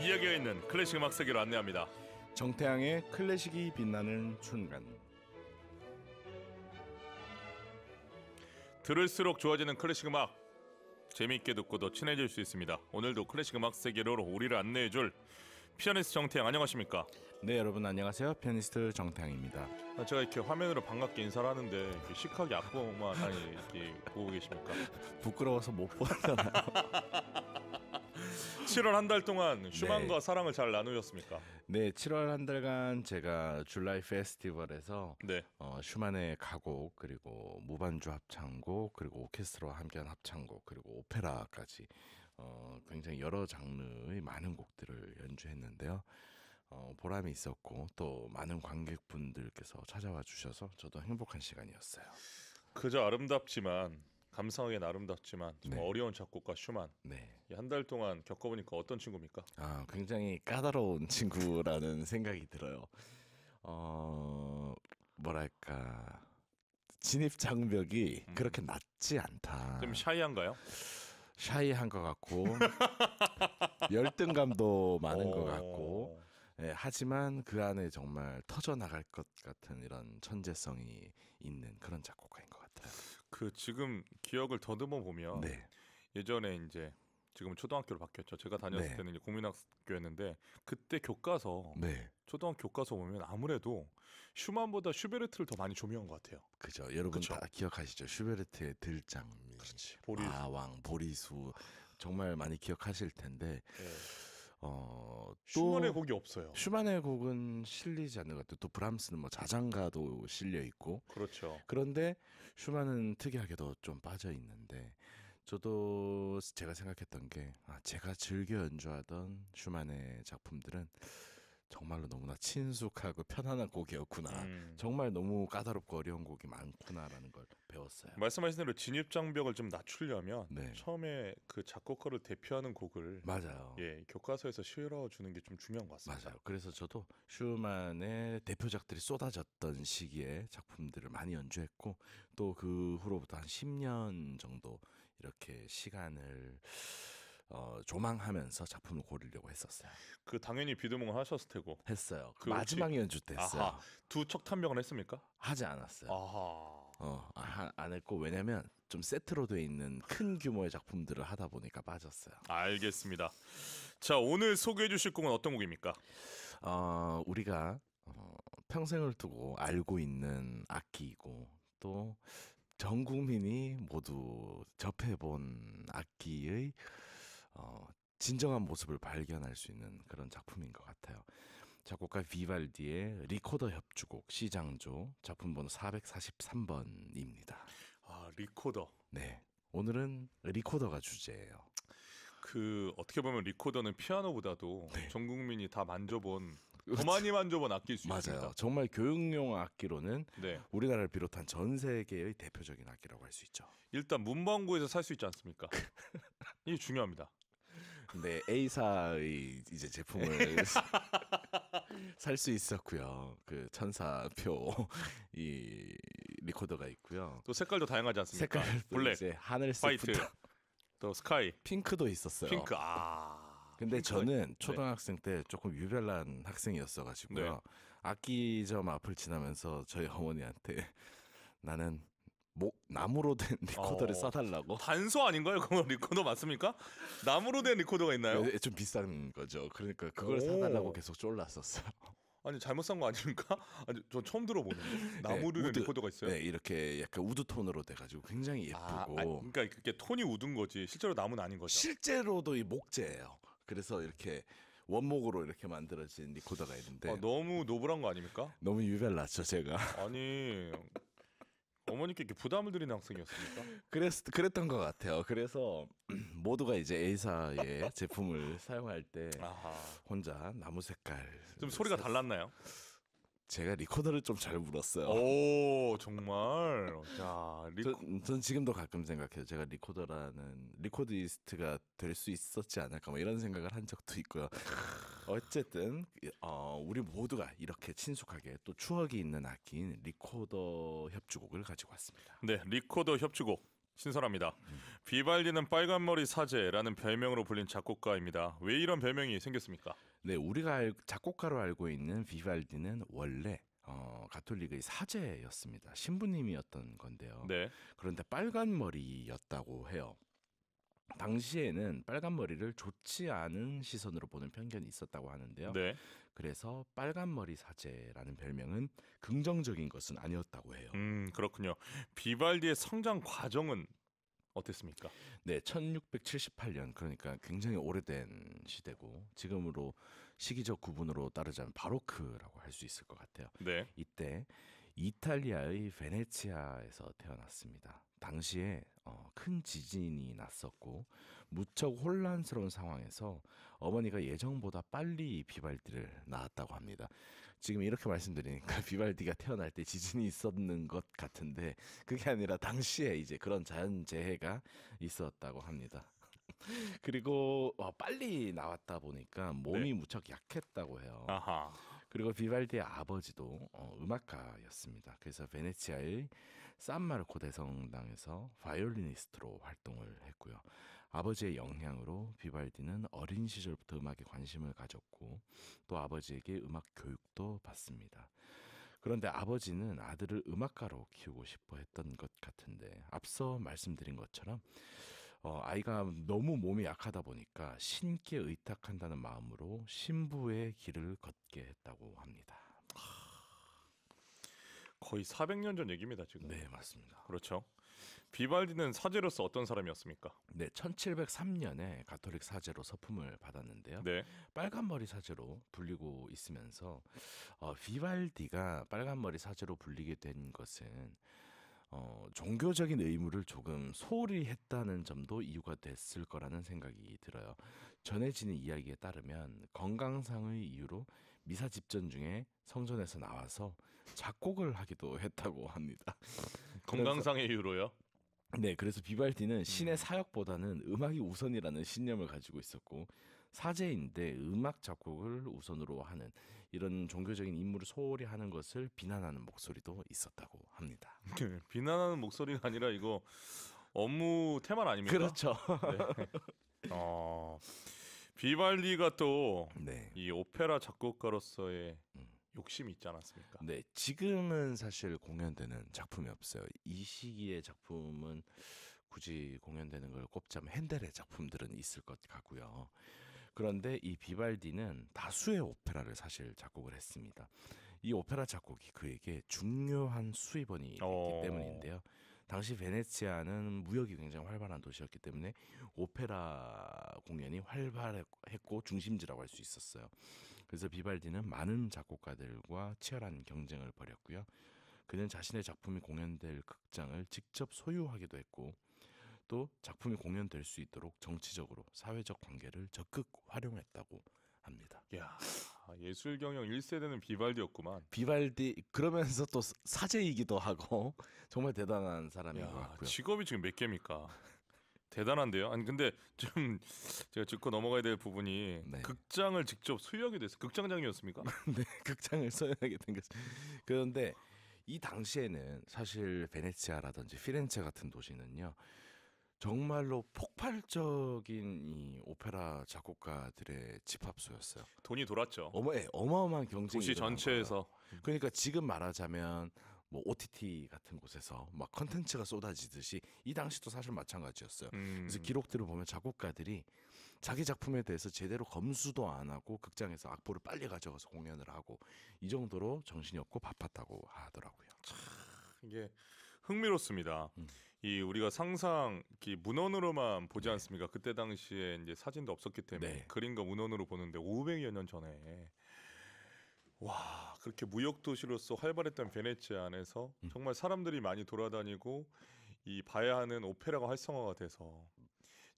이야기가 있는 클래식 음악 세계로 안내합니다. 정태양의 클래식이 빛나는 순간. 들을수록 좋아지는 클래식 음악, 재미있게 듣고 더 친해질 수 있습니다. 오늘도 클래식 음악 세계로 우리를 안내해줄 피아니스트 정태양, 안녕하십니까? 네, 여러분 안녕하세요. 피아니스트 정태양입니다. 제가 이렇게 화면으로 반갑게 인사를 하는데 이렇게 시크하게 앞보만 이렇게 보고 계십니까? 부끄러워서 못 보잖아요. 7월 한 달 동안 슈만과 사랑을 잘 나누셨습니까? 네, 7월 한 달간 제가 줄라이 페스티벌에서 네. 슈만의 가곡, 그리고 무반주 합창곡, 그리고 오케스트라와 함께한 합창곡, 그리고 오페라까지 굉장히 여러 장르의 많은 곡들을 연주했는데요. 보람이 있었고 또 많은 관객분들께서 찾아와 주셔서 저도 행복한 시간이었어요. 그저 아름답지만 감성하기는 아름답지만 좀 네. 어려운 작곡가 슈만. 네. 한 달 동안 겪어보니까 어떤 친구입니까? 굉장히 까다로운 친구라는 생각이 들어요. 뭐랄까, 진입 장벽이 그렇게 낮지 않다. 좀 샤이한가요? 샤이한 것 같고 열등감도 많은 것 같고, 하지만 그 안에 정말 터져나갈 것 같은 이런 천재성이 있는 그런 작곡가인 것 같아요. 지금 기억을 더듬어 보면 네. 예전에 이제 지금은 초등학교로 바뀌었죠. 제가 다녔을 네. 때는 이제 국민학교였는데 그때 교과서 초등학교 교과서 보면 아무래도 슈만보다 슈베르트를 더 많이 조명한 것 같아요. 그죠. 여러분 그쵸? 다 기억하시죠? 슈베르트의 들장미, 보리수. 아왕, 보리수 정말 많이 기억하실 텐데 슈만의 또 곡이 없어요. 슈만의 곡은 실리지 않는 것 같아요. 또 브람스는 뭐 자장가도 실려 있고. 그렇죠. 그런데 슈만은 특이하게도 좀 빠져 있는데, 저도 제가 생각했던 게 제가 즐겨 연주하던 슈만의 작품들은 정말로 너무나 친숙하고 편안한 곡이었구나. 정말 너무 까다롭고 어려운 곡이 많구나라는 걸 배웠어요. 말씀하신 대로 진입 장벽을 좀 낮추려면 네. 처음에 그 작곡가를 대표하는 곡을 맞아요. 교과서에서 실어주는 게 좀 중요한 것 같습니다. 맞아요. 그래서 저도 슈만의 대표작들이 쏟아졌던 시기에 작품들을 많이 연주했고, 또 그 후로부터 한 10년 정도 이렇게 시간을 조망하면서 작품을 고르려고 했었어요. 당연히 비드몽을 하셨을 테고. 했어요. 마지막 연주 때 했어요. 아하, 두 척 탐병을 했습니까? 하지 않았어요. 아하. 안 했고, 왜냐면 좀 세트로 돼 있는 큰 규모의 작품들을 하다 보니까 빠졌어요. 알겠습니다. 자, 오늘 소개해 주실 곡은 어떤 곡입니까? 우리가 평생을 두고 알고 있는 악기이고, 또 전 국민이 모두 접해본 악기의 진정한 모습을 발견할 수 있는 그런 작품인 것 같아요. 작곡가 비발디의 리코더 협주곡 C장조, 작품번호 443번입니다. 리코더. 네, 오늘은 리코더가 주제예요. 어떻게 보면 리코더는 피아노보다도 전 국민이 다 만져본, 더 많이 만져본 악기일 수 있습니다. 맞아요. 정말 교육용 악기로는 네. 우리나라를 비롯한 전 세계의 대표적인 악기라고 할 수 있죠. 일단 문방구에서 살 수 있지 않습니까? 이게 중요합니다. 네, A사의 이제 제품을 살 수 있었고요. 그 천사표 이 리코더가 있고요. 또 색깔도 다양하지 않습니까? 색깔 블랙, 이제 하늘색부터 화이트, 또 스카이, 핑크도 있었어요. 핑크. 근데 핑크가 저는 초등학생 때 조금 유별난 학생이었어가지고요. 네. 악기점 앞을 지나면서 저희 어머니한테 나는 나무로 된 리코더를 써달라고. 단소 아닌가요? 그거 리코더 맞습니까? 나무로 된 리코더가 있나요? 네, 좀 비싼 거죠. 그러니까 그걸 사달라고 계속 쫄랐었어요. 아니, 잘못 산 거 아닙니까? 아니, 전 처음 들어보는데. 나무로 된 리코더가 있어요? 네, 이렇게 약간 우드 톤으로 돼가지고 굉장히 예쁘고. 그러니까 그게 톤이 우든 거지 실제로 나무는 아닌 거죠. 실제로도 이 목재예요. 그래서 이렇게 원목으로 이렇게 만들어진 리코더가 있는데 너무 노블한 거 아닙니까? 너무 유별났죠, 제가. 아니, 어머니께 이렇게 부담을 드리는 학생이었습니까? 그랬던 것 같아요. 그래서 모두가 이제 A사의 제품을 사용할 때 혼자 나무 색깔. 좀 소리가 달랐나요? 제가 리코더를 좀 잘 불었어요. 오, 정말. 자, 전 지금도 가끔 생각해요. 제가 리코디스트가 될 수 있었지 않을까 뭐 이런 생각을 한 적도 있고요. 어쨌든 우리 모두가 이렇게 친숙하게 또 추억이 있는 악기인 리코더 협주곡을 가지고 왔습니다. 네, 리코더 협주곡 신선합니다. 비발디는 빨간머리 사제라는 별명으로 불린 작곡가입니다. 왜 이런 별명이 생겼습니까? 네, 우리가 작곡가로 알고 있는 비발디는 원래 가톨릭의 사제였습니다. 신부님이었던 건데요. 네. 그런데 빨간 머리였다고 해요. 당시에는 빨간 머리를 좋지 않은 시선으로 보는 편견이 있었다고 하는데요. 네. 그래서 빨간 머리 사제라는 별명은 긍정적인 것은 아니었다고 해요. 그렇군요. 비발디의 성장 과정은 어땠습니까? 네, 1678년 그러니까 굉장히 오래된 시대고 지금으로 시기적 구분으로 따르자면 바로크라고 할 수 있을 것 같아요. 네. 이때 이탈리아의 베네치아에서 태어났습니다. 당시에 큰 지진이 났었고 무척 혼란스러운 상황에서 어머니가 예정보다 빨리 비발디를 낳았다고 합니다. 지금 이렇게 말씀드리니까 비발디가 태어날 때 지진이 있었는 것 같은데 그게 아니라 당시에 이제 그런 자연재해가 있었다고 합니다. 그리고 빨리 나왔다 보니까 몸이 네. 무척 약했다고 해요. 아하. 그리고 비발디의 아버지도 음악가였습니다. 그래서 베네치아의 산마르코 대성당에서 바이올리니스트로 활동을 했고요. 아버지의 영향으로 비발디는 어린 시절부터 음악에 관심을 가졌고 또 아버지에게 음악 교육도 받습니다. 그런데 아버지는 아들을 음악가로 키우고 싶어 했던 것 같은데 앞서 말씀드린 것처럼 아이가 너무 몸이 약하다 보니까 신께 의탁한다는 마음으로 신부의 길을 걷게 했다고 합니다. 거의 400년 전 얘기입니다, 지금. 네, 맞습니다. 그렇죠. 비발디는 사제로서 어떤 사람이었습니까? 네, 1703년에 가톨릭 사제로 서품을 받았는데요. 네. 빨간머리 사제로 불리고 있으면서 비발디가 빨간머리 사제로 불리게 된 것은 종교적인 의무를 조금 소홀히 했다는 점도 이유가 됐을 거라는 생각이 들어요. 전해지는 이야기에 따르면 건강상의 이유로 미사 집전 중에 성전에서 나와서 작곡을 하기도 했다고 합니다. 건강상의 이유로요? 네, 그래서 비발디는 신의 사역보다는 음악이 우선이라는 신념을 가지고 있었고 사제인데 음악 작곡을 우선으로 하는 이런 종교적인 임무를 소홀히 하는 것을 비난하는 목소리도 있었다고 합니다. 비난하는 목소리가 아니라 이거 업무 태만 아닙니까? 그렇죠. 네. 비발디가 또 네. 이 오페라 작곡가로서의 음. 욕심이 있지 않았습니까? 네, 지금은 사실 공연되는 작품이 없어요. 이 시기의 작품은 굳이 공연되는 걸 꼽자면 핸델의 작품들은 있을 것 같고요. 그런데 이 비발디는 다수의 오페라를 사실 작곡을 했습니다. 이 오페라 작곡이 그에게 중요한 수입원이 됐기 때문인데요. 당시 베네치아는 무역이 굉장히 활발한 도시였기 때문에 오페라 공연이 활발했고 중심지라고 할 수 있었어요. 그래서 비발디는 많은 작곡가들과 치열한 경쟁을 벌였고요. 그는 자신의 작품이 공연될 극장을 직접 소유하기도 했고 또 작품이 공연될 수 있도록 정치적으로 사회적 관계를 적극 활용했다고 합니다. 야, 예술 경영 1세대는 비발디였구만. 비발디 그러면서 또 사제이기도 하고 정말 대단한 사람인 것 야, 같고요. 직업이 지금 몇 개입니까? 대단한데요. 아니 근데 좀 제가 짚고 넘어가야 될 부분이 네. 극장을 직접 소유하게 됐어요. 극장장이었습니까? 네, 극장을 소유하게 된 거죠. 그런데 이 당시에는 사실 베네치아라든지 피렌체 같은 도시는요. 정말로 폭발적인 이 오페라 작곡가들의 집합소였어요. 돈이 돌았죠. 어마어마한 경쟁이 도시 일어난 전체에서. 거예요. 그러니까 지금 말하자면 뭐 OTT 같은 곳에서 막 컨텐츠가 쏟아지듯이 이 당시도 사실 마찬가지였어요. 그래서 기록들을 보면 작곡가들이 자기 작품에 대해서 제대로 검수도 안 하고 극장에서 악보를 빨리 가져가서 공연을 하고 이 정도로 정신이 없고 바빴다고 하더라고요. 이게 흥미롭습니다. 이 우리가 상상 문헌으로만 보지 않습니까? 그때 당시에 이제 사진도 없었기 때문에 네. 그림과 문헌으로 보는데 500여 년 전에 와 그렇게 무역 도시로서 활발했던 베네치아 안에서 정말 사람들이 많이 돌아다니고 이 봐야 하는 오페라가 활성화가 돼서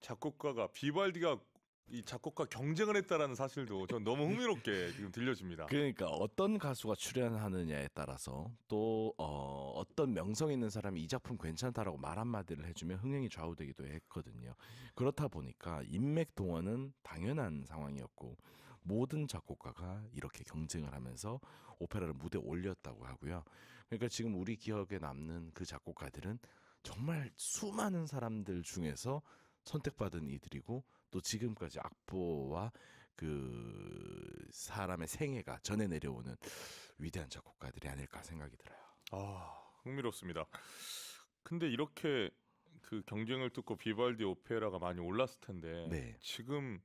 작곡가가 비발디가 이 작곡가 경쟁을 했다라는 사실도 전 너무 흥미롭게 지금 들려집니다. 그러니까 어떤 가수가 출연하느냐에 따라서 또 어떤 명성 있는 사람이 이 작품 괜찮다라고 말 한마디를 해주면 흥행이 좌우되기도 했거든요. 그렇다 보니까 인맥 동원은 당연한 상황이었고 모든 작곡가가 이렇게 경쟁을 하면서 오페라를 무대에 올렸다고 하고요. 그러니까 지금 우리 기억에 남는 그 작곡가들은 정말 수많은 사람들 중에서 선택받은 이들이고 또 지금까지 악보와 그 사람의 생애가 전해 내려오는 위대한 작곡가들이 아닐까 생각이 들어요. 흥미롭습니다. 근데 이렇게 그 경쟁을 뚫고 비발디 오페라가 많이 올랐을 텐데 네. 지금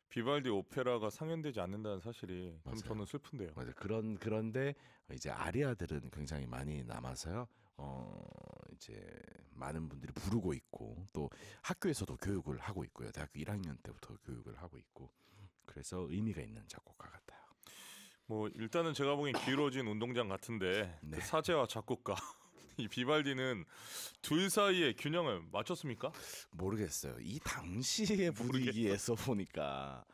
비발디 오페라가 상연되지 않는다는 사실이 좀 맞아요. 저는 슬픈데요. 맞아요. 그런데 이제 아리아들은 굉장히 많이 남아서요. 이제 많은 분들이 부르고 있고 또 학교에서도 교육을 하고 있고요. 대학교 1학년 때부터 교육을 하고 있고 그래서 의미가 있는 작곡가 같아요. 뭐 일단은 제가 보기엔 기울어진 운동장 같은데 네. 그 사제와 작곡가 이 비발디는 둘 사이의 균형을 맞췄습니까? 모르겠어요. 이 당시의 분위기에서 보니까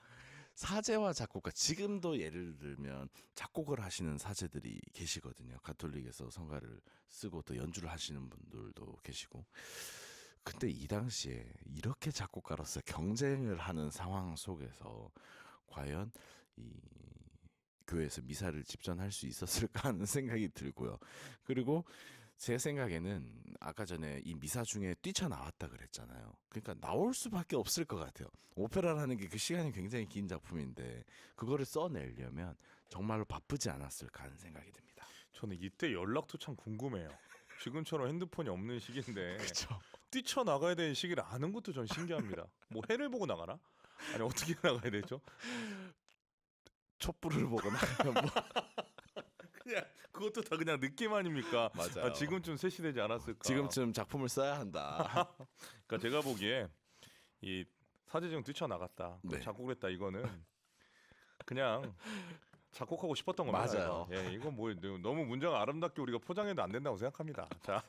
사제와 작곡가 지금도 예를 들면 작곡을 하시는 사제들이 계시거든요. 가톨릭에서 성가를 쓰고 또 연주를 하시는 분들도 계시고. 근데 이 당시에 이렇게 작곡가로서 경쟁을 하는 상황 속에서 과연 이 교회에서 미사를 집전할 수 있었을까 하는 생각이 들고요. 그리고 제 생각에는 아까 전에 이 미사 중에 뛰쳐나왔다 그랬잖아요. 그러니까 나올 수밖에 없을 것 같아요. 오페라라는 게 그 시간이 굉장히 긴 작품인데 그거를 써내려면 정말로 바쁘지 않았을까 하는 생각이 듭니다. 저는 이때 연락도 참 궁금해요. 지금처럼 핸드폰이 없는 시기인데 그렇죠. 뛰쳐나가야 되는 시기를 아는 것도 전 신기합니다. 뭐 해를 보고 나가나? 아니 어떻게 나가야 되죠? 촛불을 보거나 뭐 그냥 그것도 다 그냥 느낌 아닙니까? 맞아요. 지금쯤 3시 되지 않았을까? 지금쯤 작품을 써야 한다. 그러니까 제가 보기에 이 사제중 뛰쳐나갔다, 네. 작곡을 했다 이거는 그냥 작곡하고 싶었던 겁니다. 맞아요. 이거. 예, 이건 뭐 너무 문제가 아름답게 우리가 포장해도 안 된다고 생각합니다. 자,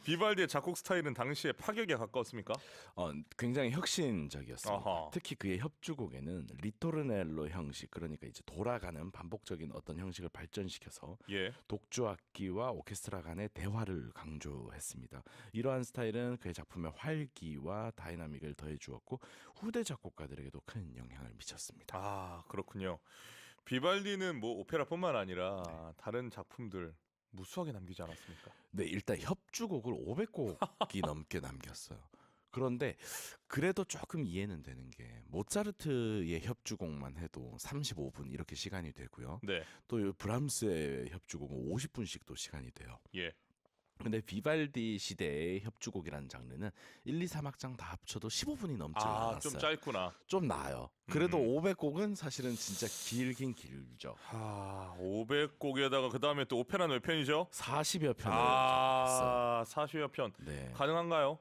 비발디의 작곡 스타일은 당시에 파격에 가까웠습니까? 굉장히 혁신적이었습니다. 아하. 특히 그의 협주곡에는 리토르넬로 형식, 그러니까 이제 돌아가는 반복적인 어떤 형식을 발전시켜서 예, 독주악기와 오케스트라 간의 대화를 강조했습니다. 이러한 스타일은 그의 작품의 활기와 다이나믹을 더해주었고 후대 작곡가들에게도 큰 영향을 미쳤습니다. 아 그렇군요. 비발디는 뭐 오페라뿐만 아니라 다른 작품들 무수하게 남기지 않았습니까? 네, 일단 협주곡을 500곡이 넘게 남겼어요. 그런데 그래도 조금 이해는 되는 게 모차르트의 협주곡만 해도 35분 이렇게 시간이 되고요. 네, 또 브람스의 협주곡은 50분씩도 시간이 돼요. 예. 근데 비발디 시대의 협주곡이라는 장르는 1, 2, 3악장 다 합쳐도 15분이 넘지 않았어요. 좀 짧구나. 좀 나아요. 그래도 음. 500곡은 사실은 진짜 길긴 길죠. 500곡에다가 그 다음에 또 오페라는 몇 편이죠? 40여 편을 작곡했어요. 40여 편. 네. 가능한가요?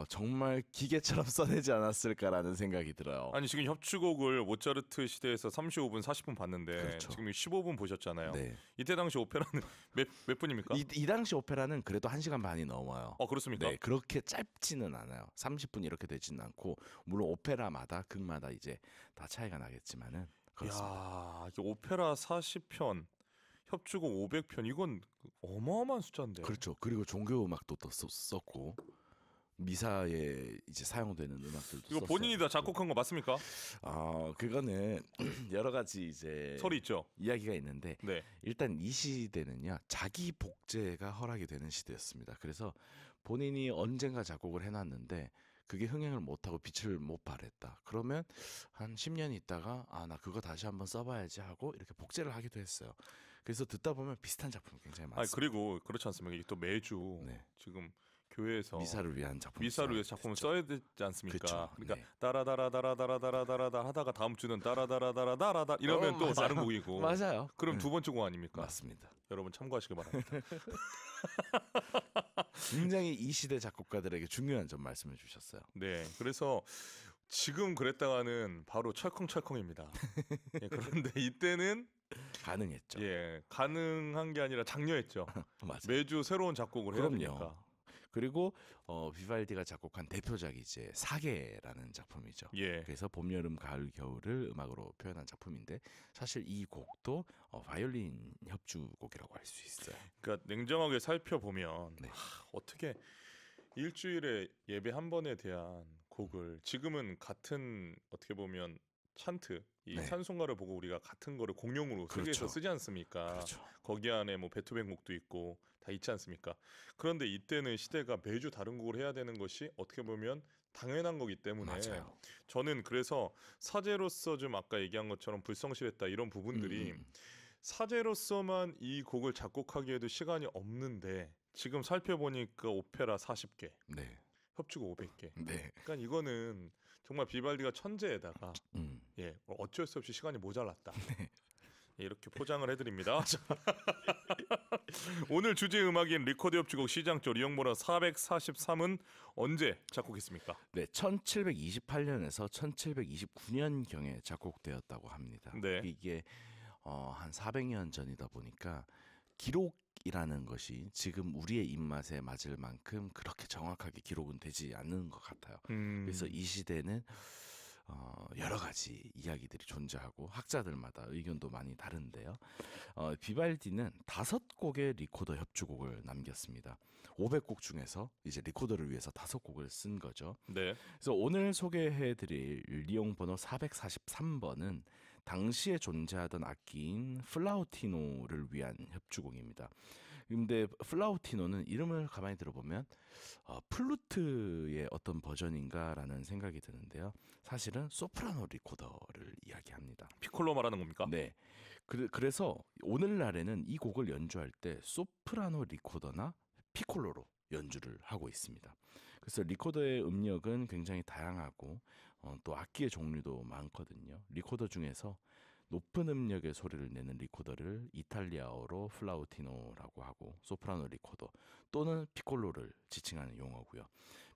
정말 기계처럼 써내지 않았을까라는 생각이 들어요. 아니 지금 협주곡을 모차르트 시대에서 35분, 40분 봤는데 그렇죠. 지금 15분 보셨잖아요. 네. 이때 당시 오페라는 몇 분입니까? 이 당시 오페라는 그래도 1시간 반이 넘어요. 그렇습니까? 네, 그렇게 짧지는 않아요. 30분 이렇게 되지는 않고 물론 오페라마다 극마다 이제 다 차이가 나겠지만은 그렇습니다. 야, 이게 오페라 40편, 협주곡 500편 이건 어마어마한 숫자인데. 그렇죠. 그리고 종교 음악도 또 썼고 미사에 이제 사용되는 음악들도 이거 본인이 다 작곡한 거 맞습니까? 그거는 여러 가지 이제 설이 있죠. 이야기가 있는데 네. 일단 이 시대는요 자기 복제가 허락이 되는 시대였습니다. 그래서 본인이 언젠가 작곡을 해놨는데 그게 흥행을 못하고 빛을 못 발했다. 그러면 한 10년 있다가 나 그거 다시 한번 써봐야지 하고 이렇게 복제를 하기도 했어요. 그래서 듣다 보면 비슷한 작품이 굉장히 많습니다. 그리고 그렇지 않습니까? 이게 또 매주 네. 지금 교회에서 미사를 위한 작품 미사를 위해서 작품을 써야 되지 않습니까? 그쵸. 그러니까 네. 따라다라다라다라다라다 하다가 다음 주는 따라다라다라다라다 이러면 또 맞아요. 다른 곡이고. 맞아요. 그럼 두 번째 곡 아닙니까? 맞습니다. 여러분 참고하시기 바랍니다. 굉장히 이 시대 작곡가들에게 중요한 점 말씀해 주셨어요. 네, 그래서 지금 그랬다가는 바로 철컹철컹입니다. 예, 그런데 이때는 가능했죠. 가능한 게 아니라 장려했죠. 맞아요. 매주 새로운 작곡을 해야 그럼요. 되니까. 그리고 비발디가 작곡한 대표작이 이제 사계라는 작품이죠. 예, 그래서 봄, 여름, 가을, 겨울을 음악으로 표현한 작품인데 사실 이 곡도 바이올린 협주곡이라고 할 수 있어요. 그러니까 냉정하게 살펴보면 네. 어떻게 일주일에 예배 한 번에 대한 곡을 지금은 같은 어떻게 보면 찬트 이 네. 찬송가를 보고 우리가 같은 거를 공용으로 그렇죠. 세계에서 쓰지 않습니까? 그렇죠. 거기 안에 뭐 베토벤 곡도 있고 다 있지 않습니까? 그런데 이때는 시대가 매주 다른 곡을 해야 되는 것이 어떻게 보면 당연한 거기 때문에 맞아요. 저는 그래서 사제로서 좀 아까 얘기한 것처럼 불성실했다 이런 부분들이 음. 사제로서만 이 곡을 작곡하기에도 시간이 없는데 지금 살펴보니까 오페라 40개, 네. 협주곡 500개. 네. 그러니까 이거는 정말 비발디가 천재에다가 음. 예, 어쩔 수 없이 시간이 모자랐다. 예, 이렇게 포장을 해드립니다. 오늘 주제 음악인 리코더 협주곡 시장조 리용모라 443은 언제 작곡했습니까? 네, 1728년에서 1729년 경에 작곡되었다고 합니다. 네. 이게 한 400년 전이다 보니까 기록이라는 것이 지금 우리의 입맛에 맞을 만큼 그렇게 정확하게 기록은 되지 않는 것 같아요. 그래서 이 시대는 여러 가지 이야기들이 존재하고 학자들마다 의견도 많이 다른데요. 비발디는 5곡의 리코더 협주곡을 남겼습니다. 500곡 중에서 이제 리코더를 위해서 5곡을 쓴 거죠. 네. 그래서 오늘 소개해드릴 리용 번호 443번은 당시에 존재하던 악기인 플라우티노를 위한 협주곡입니다. 근데 플라우티노는 이름을 가만히 들어보면 플루트의 어떤 버전인가라는 생각이 드는데요. 사실은 소프라노 리코더를 이야기합니다. 피콜로 말하는 겁니까? 네. 그래서 오늘날에는 이 곡을 연주할 때 소프라노 리코더나 피콜로로 연주를 하고 있습니다. 그래서 리코더의 음역은 굉장히 다양하고 또 악기의 종류도 많거든요. 리코더 중에서 높은 음역의 소리를 내는 리코더를 이탈리아어로 플라우티노라고 하고 소프라노 리코더 또는 피콜로를 지칭하는 용어고요.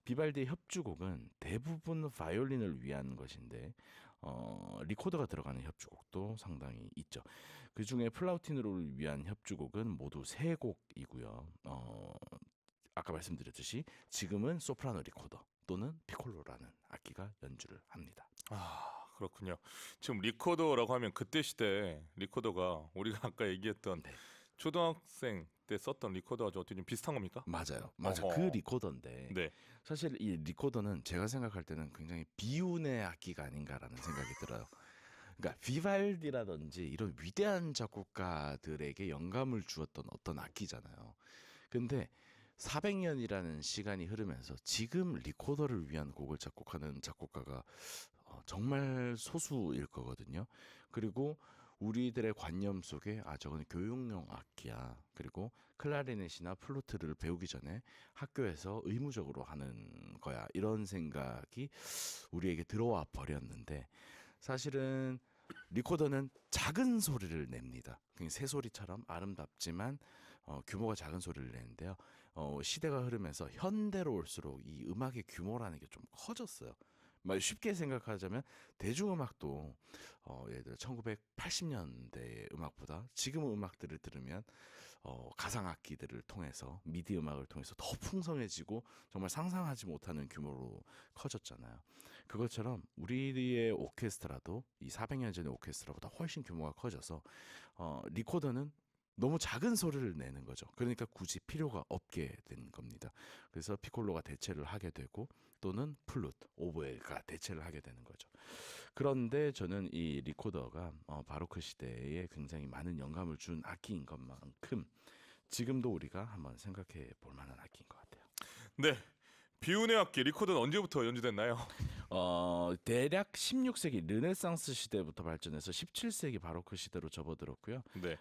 비발디의 협주곡은 대부분 바이올린을 위한 것인데 리코더가 들어가는 협주곡도 상당히 있죠. 그 중에 플라우티노를 위한 협주곡은 모두 3곡이고요. 아까 말씀드렸듯이 지금은 소프라노 리코더 또는 피콜로라는 악기가 연주를 합니다. 아, 그렇군요. 지금 리코더라고 하면 그때 시대 리코더가 우리가 아까 얘기했던 네. 초등학생 때 썼던 리코더와 좀 어떻게 좀 비슷한 겁니까? 맞아요. 어허. 그 리코더인데 네. 사실 이 리코더는 제가 생각할 때는 굉장히 비운의 악기가 아닌가라는 생각이 들어요. 그러니까 비발디라든지 이런 위대한 작곡가들에게 영감을 주었던 어떤 악기잖아요. 근데 400년이라는 시간이 흐르면서 지금 리코더를 위한 곡을 작곡하는 작곡가가 정말 소수일 거거든요. 그리고 우리들의 관념 속에 저건 교육용 악기야. 그리고 클라리넷이나 플루트를 배우기 전에 학교에서 의무적으로 하는 거야. 이런 생각이 우리에게 들어와 버렸는데 사실은 리코더는 작은 소리를 냅니다. 그냥 새소리처럼 아름답지만 규모가 작은 소리를 내는데요. 시대가 흐르면서 현대로 올수록 이 음악의 규모라는 게 좀 커졌어요. 쉽게 생각하자면 대중음악도 예를 들어 1980년대의 음악보다 지금 음악들을 들으면 가상악기들을 통해서 미디 음악을 통해서 더 풍성해지고 정말 상상하지 못하는 규모로 커졌잖아요. 그것처럼 우리의 오케스트라도 이 400년 전의 오케스트라보다 훨씬 규모가 커져서 리코더는 너무 작은 소리를 내는 거죠. 그러니까 굳이 필요가 없게 된 겁니다. 그래서 피콜로가 대체를 하게 되고 또는 플루트, 오보에가 대체를 하게 되는 거죠. 그런데 저는 이 리코더가 바로크 시대에 굉장히 많은 영감을 준 악기인 것만큼 지금도 우리가 한번 생각해 볼 만한 악기인 것 같아요. 네. 비운의 악기 리코더는 언제부터 연주됐나요? 대략 16세기 르네상스 시대부터 발전해서 17세기 바로크 시대로 접어들었고요. 네.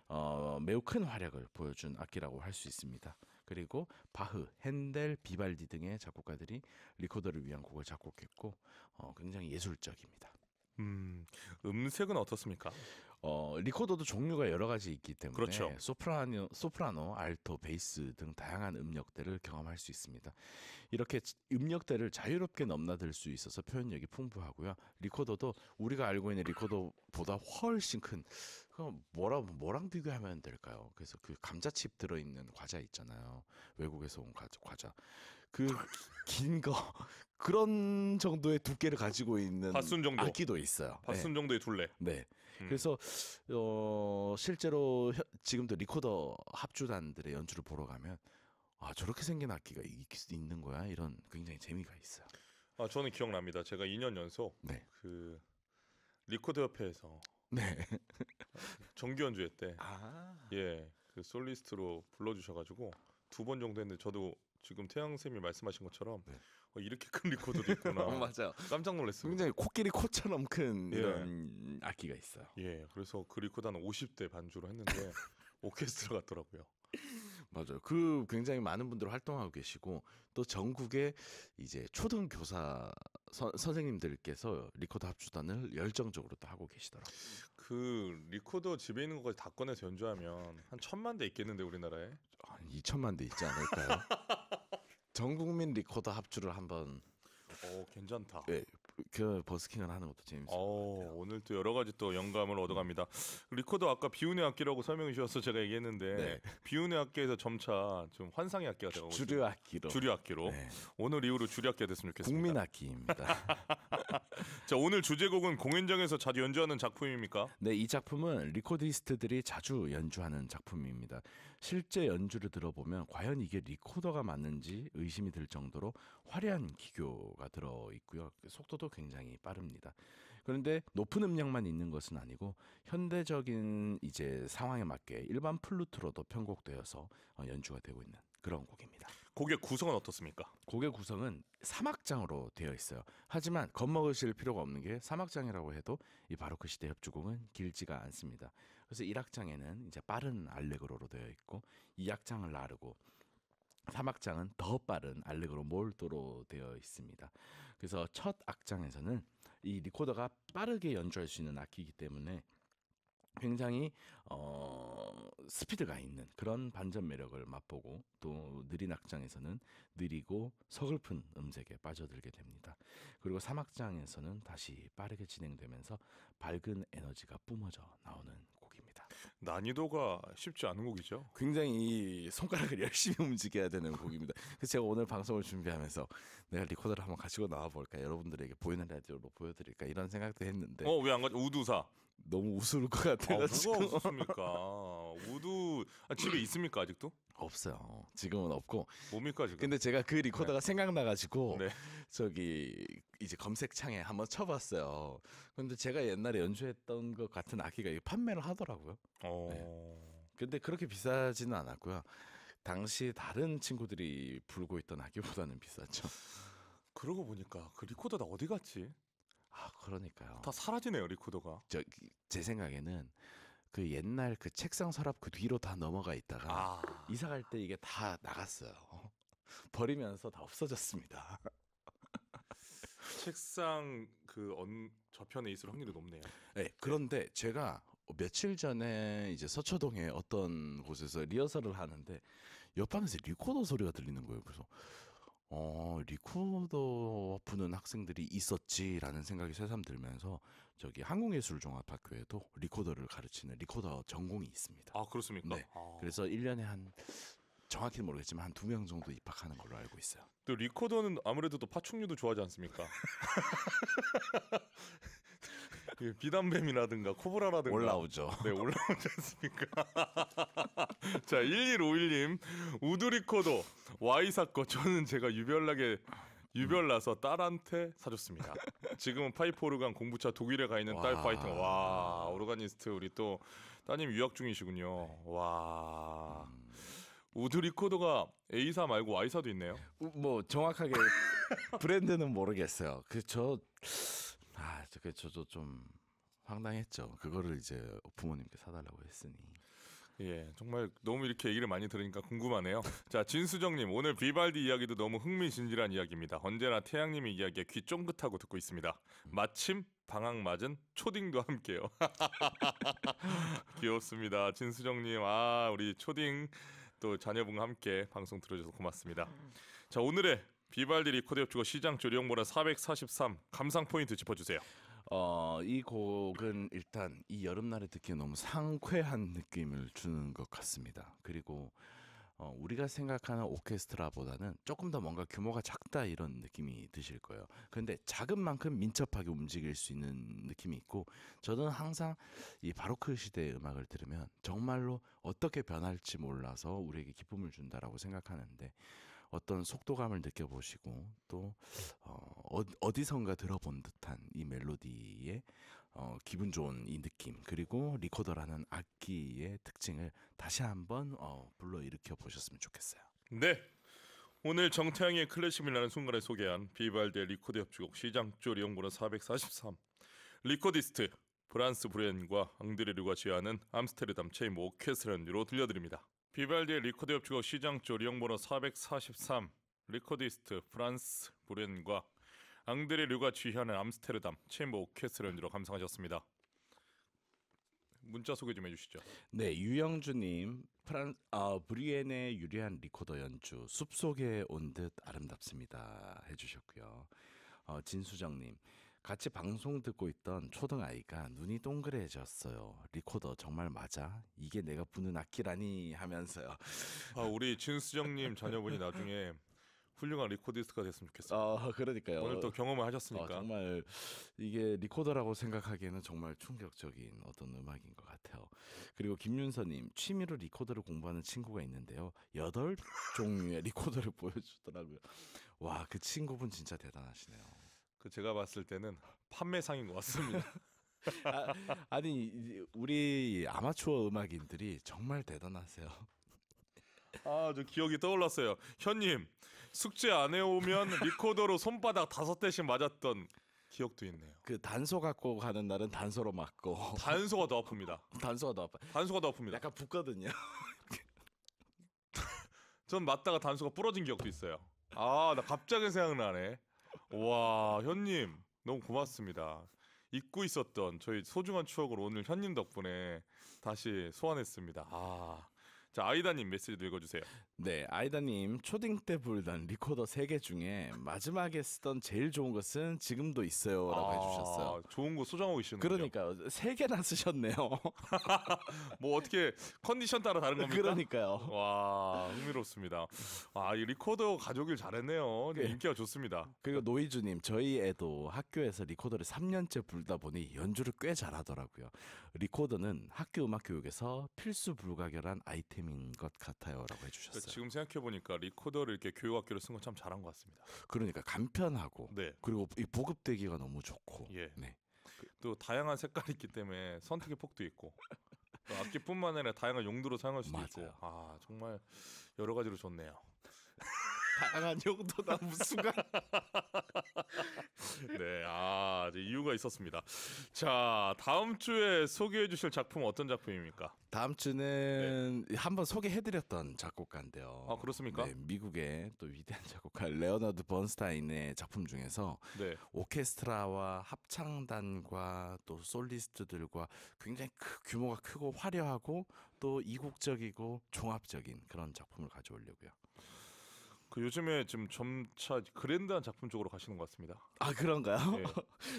매우 큰 활약을 보여준 악기라고 할 수 있습니다. 그리고 바흐, 핸델, 비발디 등의 작곡가들이 리코더를 위한 곡을 작곡했고 굉장히 예술적입니다. 음색은 어떻습니까? 리코더도 종류가 여러 가지 있기 때문에 그렇죠. 소프라노, 알토, 베이스 등 다양한 음역대를 경험할 수 있습니다. 이렇게 음역대를 자유롭게 넘나들 수 있어서 표현력이 풍부하고요. 리코더도 우리가 알고 있는 리코더보다 훨씬 큰 뭐랑 비교하면 될까요? 그래서 그 감자칩 들어있는 과자 있잖아요. 외국에서 온 과자. 그 긴 거 그런 정도의 두께를 가지고 있는 밭순 정도. 악기도 있어요. 밭순 정도의 둘레. 네. 그래서 실제로 지금도 리코더 합주단들의 연주를 보러 가면 저렇게 생긴 악기가 있는 거야 이런 굉장히 재미가 있어요. 저는 기억납니다. 제가 2년 연속 네. 그 리코더 협회에서 네. 정규 연주회 때 예, 그 솔리스트로 불러주셔가지고 두 번 정도 했는데 저도 지금 태양 쌤이 말씀하신 것처럼 네. 이렇게 큰 리코더도 있구나. 맞아요. 깜짝 놀랐습니다. 굉장히 코끼리 코처럼 큰 예. 이런 악기가 있어요. 예, 그래서 그 리코더는 50대 반주로 했는데 오케스트라 같더라고요. 맞아요. 그 굉장히 많은 분들 활동하고 계시고 또 전국에 이제 초등 교사 선생님들께서 리코더 합주단을 열정적으로 또 하고 계시더라고요. 그 리코더 집에 있는 것까지 다 꺼내서 연주하면 한 1,000만 대 있겠는데 우리나라에. 한 2천만 대 있지 않을까요? 전 국민 리코더 합주를 한번 괜찮다. 그 버스킹을 하는 것도 재밌을 것 같아요. 오늘 또 여러 가지 또 영감을 얻어갑니다. 리코더 아까 비운의 악기라고 설명해 주셔서 제가 얘기했는데 네. 비운의 악기에서 점차 좀 환상의 악기가 되고 주류 악기로. 주류 악기로. 네. 오늘 이후로 주류 악기가 됐으면 좋겠습니다. 국민 악기입니다. 자, 오늘 주제곡은 공연장에서 자주 연주하는 작품입니까? 네, 이 작품은 리코디스트들이 자주 연주하는 작품입니다. 실제 연주를 들어보면 과연 이게 리코더가 맞는지 의심이 들 정도로 화려한 기교가 들어 있고요. 속도도 굉장히 빠릅니다. 그런데 높은 음량만 있는 것은 아니고 현대적인 이제 상황에 맞게 일반 플루트로도 편곡되어서 연주가 되고 있는 그런 곡입니다. 곡의 구성은 어떻습니까? 곡의 구성은 3악장으로 되어 있어요. 하지만 겁먹으실 필요가 없는 게 3악장이라고 해도 이 바로크 시대 협주곡은 길지가 않습니다. 그래서 1악장에는 이제 빠른 알레그로로 되어 있고 2악장을 나르고 3악장은 더 빠른 알레그로 몰도로 되어 있습니다. 그래서 첫 악장에서는 이 리코더가 빠르게 연주할 수 있는 악기이기 때문에 굉장히 스피드가 있는 그런 반전 매력을 맛보고 또 느린 악장에서는 느리고 서글픈 음색에 빠져들게 됩니다. 그리고 3악장에서는 다시 빠르게 진행되면서 밝은 에너지가 뿜어져 나오는 곡입니다. 난이도가 쉽지 않은 곡이죠. 굉장히 손가락을 열심히 움직여야 되는 곡입니다. 그래서 제가 오늘 방송을 준비하면서 내가 리코더를 한번 가지고 나와볼까, 여러분들에게 보이는 라디오로 보여드릴까 이런 생각도 했는데 왜 안 가져? 우두사. 너무 우스울 것 같아가지고 뭐가 없습니까? 우두 집에 있습니까 아직도? 없어요. 지금은 없고. 뭡니까 지금? 근데 제가 그 리코더가 생각나가지고 네. 저기 이제 검색창에 한번 쳐봤어요. 근데 제가 옛날에 연주했던 것 같은 악기가 판매를 하더라고요. 근데 그렇게 비싸지는 않았고요. 당시 다른 친구들이 불고 있던 악기보다는 비쌌죠. 그러고 보니까 그 리코더 다 어디 갔지? 그러니까요. 다 사라지네요 리코더가. 제 생각에는 그 옛날 그 책상 서랍 그 뒤로 다 넘어가 있다가 이사 갈 때 이게 다 나갔어요. 버리면서 다 없어졌습니다. 책상 저편에 있을 확률이 높네요. 네, 그런데 제가 며칠 전에 이제 서초동에 어떤 곳에서 리허설을 하는데 옆방에서 리코더 소리가 들리는 거예요. 그래서 리코더 부는 학생들이 있었지라는 생각이 새삼 들면서 저기 한국예술종합학교에도 리코더를 가르치는 리코더 전공이 있습니다. 그렇습니까? 네. 그래서 1년에 한 정확히는 모르겠지만 한 2명 정도 입학하는 걸로 알고 있어요. 또 리코더는 아무래도 또 파충류도 좋아하지 않습니까? 비단뱀이라든가 코브라라든가 올라오죠. 네, 올라오지 않습니까? 자, 1151님 우드 리코더 Y사 거 저는 제가 유별나서 딸한테 사줬습니다. 지금은 파이프 오르간 공부차 독일에 가 있는 딸 파이팅. 와, 오르가니스트 우리 또 따님 유학 중이시군요. 와. 우드 리코더가 A사 말고 Y사도 있네요. 뭐 정확하게 브랜드는 모르겠어요. 저도 좀 황당했죠. 그거를 이제 부모님께 사달라고 했으니. 예, 정말 너무 이렇게 얘기를 많이 들으니까 궁금하네요. 자, 진수정님 오늘 비발디 이야기도 너무 흥미진진한 이야기입니다. 언제나 태양님의 이야기에 귀 쫑긋하고 듣고 있습니다. 마침 방학 맞은 초딩도 함께요. 귀엽습니다. 진수정님, 우리 초딩 또 자녀분과 함께 방송 들어줘서 고맙습니다. 자, 오늘의 비발디 리코더 협주곡 시장 조리형보라 443 감상 포인트 짚어주세요. 이 곡은 일단 이 여름날에 듣기에 너무 상쾌한 느낌을 주는 것 같습니다. 그리고 우리가 생각하는 오케스트라보다는 조금 더 뭔가 규모가 작다 이런 느낌이 드실 거예요. 그런데 작은 만큼 민첩하게 움직일 수 있는 느낌이 있고, 저는 항상 이 바로크 시대의 음악을 들으면 정말로 어떻게 변할지 몰라서 우리에게 기쁨을 준다라고 생각하는데, 어떤 속도감을 느껴보시고 또 어디선가 들어본 듯한 이 멜로디의 기분 좋은 이 느낌, 그리고 리코더라는 악기의 특징을 다시 한번 불러일으켜 보셨으면 좋겠어요. 네. 오늘 정태양의 클래식 밀라는 순간에 소개한 비발디의 리코더 협주곡 시장조 리용번호 443 리코디스트 프란스 브렌과 앙드레 류가 지휘하는 암스테르담 체인버 오케스트라 연주로 들려드립니다. 비발디의 리코더 협주곡 시장조 리용번호 443 리코디스트 프란스 브렌과 앙드레 류가 지휘하는 암스테르담 체인버 오케스트라 연주로 감상하셨습니다. 문자 소개 좀 해주시죠. 네, 유영주님 브리엔의 유리한 리코더 연주 숲속에 온 듯 아름답습니다 해주셨고요. 진수정님 같이 방송 듣고 있던 초등 아이가 눈이 동그래졌어요. 리코더 정말 맞아? 이게 내가 부는 악기라니 하면서요. 우리 진수정님 자녀분이 나중에 훌륭한 리코디스트가 됐으면 좋겠어요. 그러니까요. 오늘 또 경험을 하셨으니까. 정말 이게 리코더라고 생각하기에는 정말 충격적인 어떤 음악인 것 같아요. 그리고 김윤서님 취미로 리코더를 공부하는 친구가 있는데요. 8종류의 리코더를 보여주더라고요. 와, 그 친구분 진짜 대단하시네요. 제가 봤을 때는 판매상인 것 같습니다. 아니 우리 아마추어 음악인들이 정말 대단하세요. 저 기억이 떠올랐어요. 현님 숙제 안 해오면 리코더로 손바닥 5대씩 맞았던 기억도 있네요. 그 단소 갖고 가는 날은 단소로 맞고 단소가 더 아픕니다. 단소가 더 아파. 단소가 더 아픕니다. 약간 붓거든요. 전 맞다가 단소가 부러진 기억도 있어요. 나 갑자기 생각나네. 와, 현님 너무 고맙습니다. 잊고 있었던 저희 소중한 추억을 오늘 현님 덕분에 다시 소환했습니다. 자, 아이다님 메시지도 읽어주세요. 네, 아이다님 초딩 때 불던 리코더 3개 중에 마지막에 쓰던 제일 좋은 것은 지금도 있어요라고 해주셨어요. 좋은 거 소장하고 계시는군요. 그러니까요, 3개나 쓰셨네요. 뭐 어떻게 컨디션 따라 다른 겁니까? 그러니까요. 와, 흥미롭습니다. 이 리코더 가져오길 잘했네요. 네. 인기가 좋습니다. 그리고 노이주님 저희 애도 학교에서 리코더를 3년째 불다 보니 연주를 꽤 잘하더라고요. 리코더는 학교 음악 교육에서 필수 불가결한 아이템인 것 같아요라고 해주셨어요. 지금 생각해 보니까 리코더를 이렇게 교육학교로 쓴 건 참 잘한 것 같습니다. 그러니까 간편하고 네. 그리고 이 보급되기가 너무 좋고. 예. 네. 또 다양한 색깔이 있기 때문에 선택의 폭도 있고 또 악기뿐만 아니라 다양한 용도로 사용할 수도 있고. 맞아요. 정말 여러 가지로 좋네요. 다양한 용도나 무슨 네, 이제 이유가 있었습니다. 자, 다음 주에 소개해 주실 작품은 어떤 작품입니까? 다음 주는 한번 소개해드렸던 작곡가인데요. 그렇습니까? 네, 미국의 또 위대한 작곡가 레오나드 번스타인의 작품 중에서 네. 오케스트라와 합창단과 또 솔리스트들과 굉장히 규모가 크고 화려하고 또 이국적이고 종합적인 그런 작품을 가져오려고요. 요즘에 지금 점차 그랜드한 작품 쪽으로 가시는 것 같습니다. 그런가요? 네.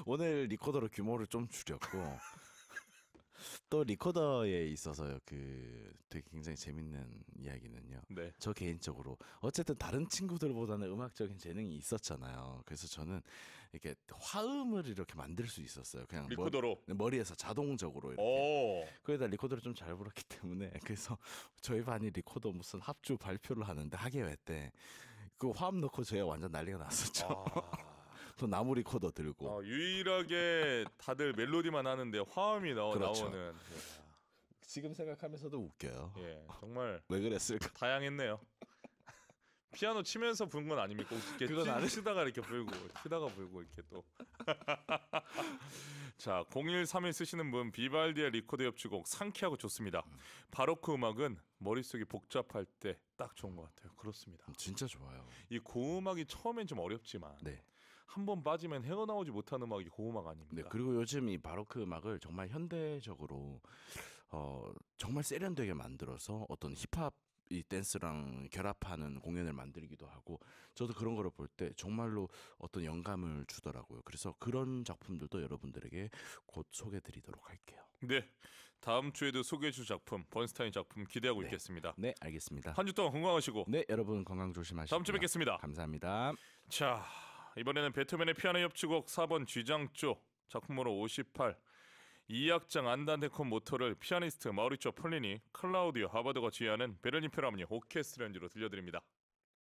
오늘 리코더로 규모를 좀 줄였고 또 리코더에 있어서 되게 굉장히 재밌는 이야기는요. 네. 저 개인적으로 어쨌든 다른 친구들보다는 음악적인 재능이 있었잖아요. 그래서 저는 이렇게 화음을 이렇게 만들 수 있었어요. 그냥 리코더로. 머리에서 자동적으로 이렇게. 오. 거기다 리코더를 좀 잘 불었기 때문에 그래서 저희 반이 리코더 무슨 합주 발표를 하는데 학예회 때 그 화음 넣고 저희가 완전 난리가 났었죠. 또 나무 리코더 들고. 유일하게 다들 멜로디만 하는데 화음이 그렇죠. 나오는. 지금 생각하면서도 웃겨요. 예, 정말 왜 그랬을까? 다양했네요. 피아노 치면서 부른 건 아닙니까? 이렇게 그건 아니- 치다가 이렇게 불고, 치다가 불고 이렇게 또. 자, 0131 쓰시는 분 비발디의 리코더 협주곡 상쾌하고 좋습니다. 바로크 음악은 머릿속이 복잡할 때 딱 좋은 것 같아요. 그렇습니다. 진짜 좋아요. 이 고음악이 처음엔 좀 어렵지만 네. 한 번 빠지면 헤어나오지 못하는 음악이 고음악 아닙니까? 네, 그리고 요즘 이 바로크 음악을 정말 현대적으로 정말 세련되게 만들어서 어떤 힙합 이 댄스랑 결합하는 공연을 만들기도 하고 저도 그런 거를 볼 때 정말로 어떤 영감을 주더라고요. 그래서 그런 작품들도 여러분들에게 곧 소개드리도록 할게요. 네, 다음 주에도 소개해 줄 작품 번스타인 작품 기대하고 있겠습니다. 네, 알겠습니다. 한 주 동안 건강하시고 네, 여러분 건강 조심하시고 다음 주 뵙겠습니다. 감사합니다. 자, 이번에는 베토벤의 피아노 협주곡 4번 G장조 작품번호 58 2악장 안단테콘 모토를 피아니스트 마우리cio 폴리니, 클라우디오 하버드가 지휘하는 베를린 필하모니 오케스트라 연주로 들려드립니다.